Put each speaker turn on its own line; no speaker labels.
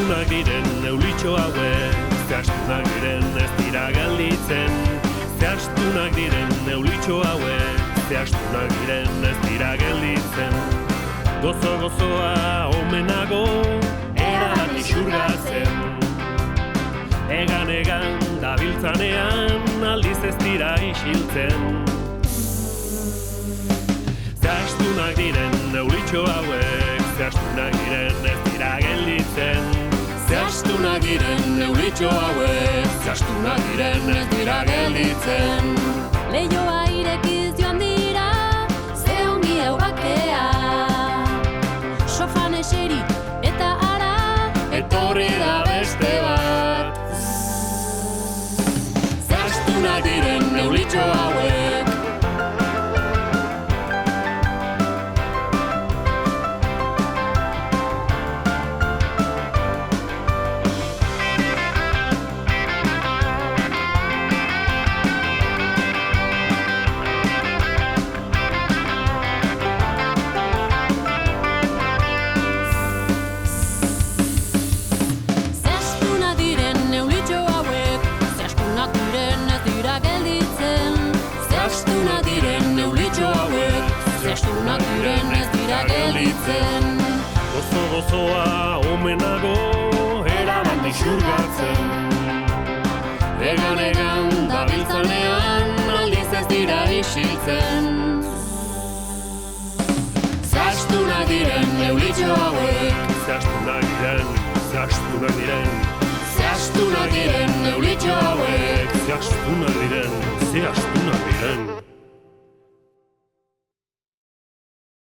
Zehaztunak diren eulitxo hauek, zehaztunak diren ez dira gelditzen. Zehaztunak diren eulitxo hauek, zehaztunak diren ez dira gelditzen. Gozo-gozoa omenago, erabat isurgatzen. Egan dabiltzanean, aldiz ez dira isiltzen. Zehaztunak diren eulitxo hauek, zehaztunak diren ez dira gelditzen. Zehaztunak diren eulitxo hauek, zehaztunak diren ez dira gelditzen.
Leioa irekiz joan dira, ze ongi eugakea. Sofan eseri eta ara,
Etorri da beste bat. Zehaztunak diren eulitxo hauek,
zehaztunak diren ez dira gelditzen.
Gozo-gozoa omenago, erabat isurgatzen. Egan dabiltzanean, aldiz ez dira isiltzen. Zehaztunak diren eulitxo hauek, zehaztunak diren. Zehaztunak diren eulitxo hauek, zehaztunak diren.